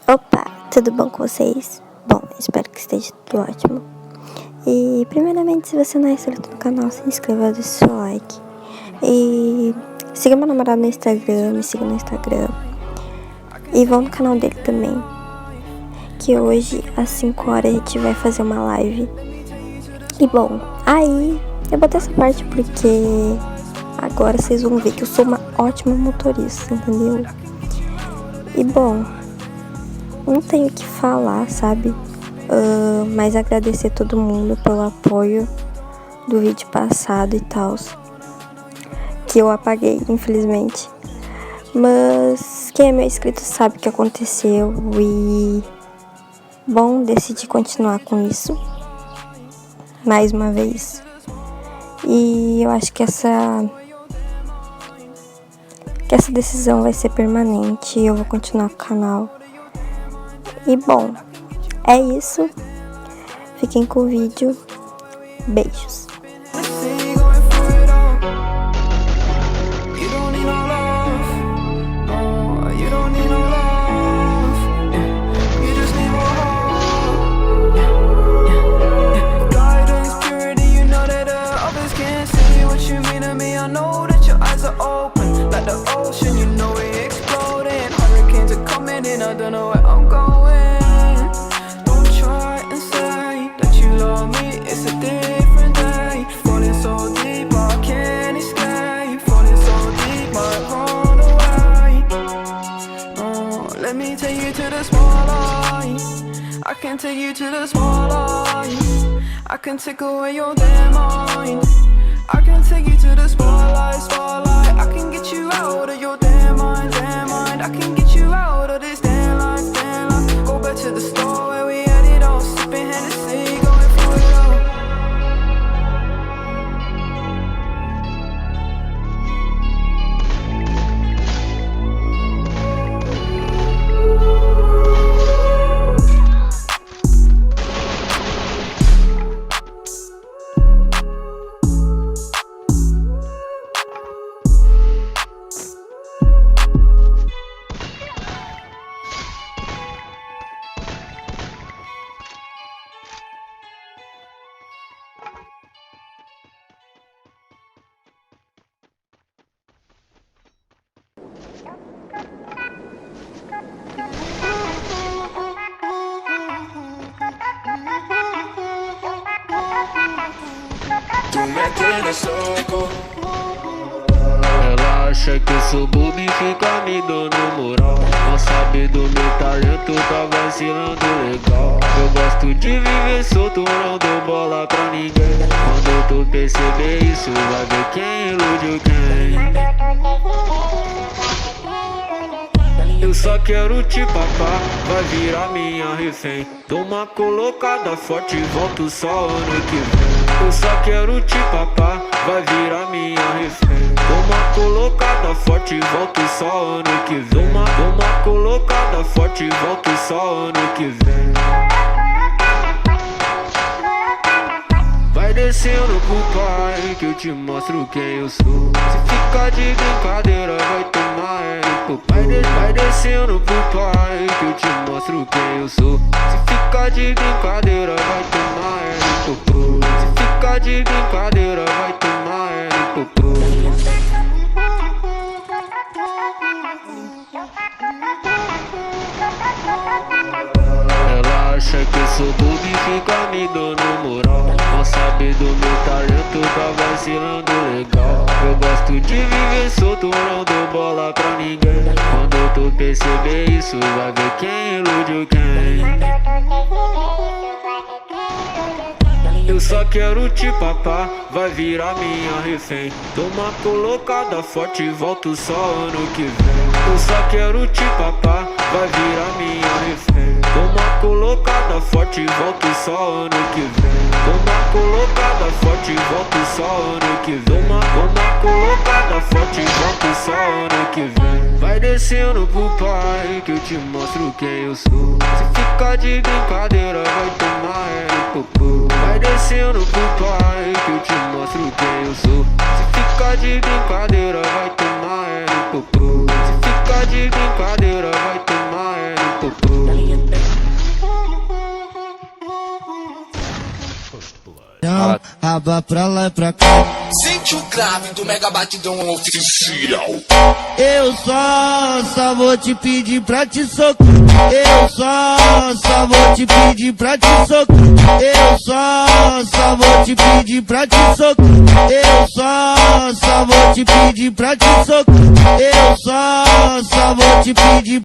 Opa, tudo bom com vocês? Bom, espero que esteja tudo ótimo. E primeiramente, se você não é inscrito no canal, se inscreva, deixe seu like. E siga meu namorado no Instagram, me siga no Instagram. E vão no canal dele também. Que hoje, às 5 horas, a gente vai fazer uma live. E bom, aí eu botei essa parte porque agora vocês vão ver que eu sou uma ótima motorista, entendeu? E bom, não tenho o que falar, sabe? Mas agradecer todo mundo pelo apoio do vídeo passado e tal, que eu apaguei, infelizmente. Mas quem é meu inscrito sabe o que aconteceu e, bom, decidi continuar com isso mais uma vez. E eu acho que essa decisão vai ser permanente e eu vou continuar com o canal. E bom, é isso. Fiquem com o vídeo. Beijos. I don't know where I'm going. Don't try and say that you love me. It's a different day. Falling so deep, I can't escape. Falling so deep, might run away. Oh, let me take you to the spotlight. I can take you to the spotlight. I can take away your damn mind. I can take you to the spotlight, spotlight. I can get you out of your damn mind, damn mind. I can get you out of this damn life, damn life. Go back to the store where we had it all, sipping Hennessy, going for it all. Tu metendo soco. Ela acha que eu sou bobo e fica me dando moral. Não sabe do meu talento, tá vacilando legal. Eu gosto de viver solto, não dou bola pra ninguém. Quando tu perceber isso, vai ver quem iludiu quem. Eu só quero te papar, vai virar minha refém. Toma colocada forte, volto só ano que vem. Eu só quero te papar, vai virar minha refém. Toma colocada forte, volto só ano que vem. Toma colocada forte, volto só ano que vem. Vai descendo pro pai que eu te mostro quem eu sou. Se ficar de brincadeira vai tomar pro pai. Vai descendo pro pai que eu te mostro quem eu sou. Se ficar de brincadeira vai tomar pro. Se ficar de brincadeira vai tomar pro. Ela acha que eu sou bobo e fica me dando moral. Não sabe do meu talento, tá vacilando legal. Eu gosto de viver solto, não dou bola pra ninguém. Quando tu perceber isso, vai ver quem iludiu quem. Eu só quero te papar, vai virar minha refém. Toma colocada forte, volto só ano que vem. Eu só quero te papar, vai virar minha refém. Toma colocada forte, volto só ano que vem. Toma colocada forte, volto só ano que vem. Toma colocada forte, volto só ano que vem. Vai descendo pro pai que eu te mostro quem eu sou. Se ficar de brincadeira vai tomar popô. Vai descendo pro pai que eu te mostro quem eu sou. Se ficar de brincadeira vai tomar popô. Se ficar de brincadeira vai tomar popô. raba pra lá e pra cá. Sente o grave do mega batidão oficial. Eu só vou te pedir pra te socar. Eu só vou te pedir pra te socar. Eu só vou te pedir pra te socar. Eu só vou te pedir pra te socar. Eu só vou te pedir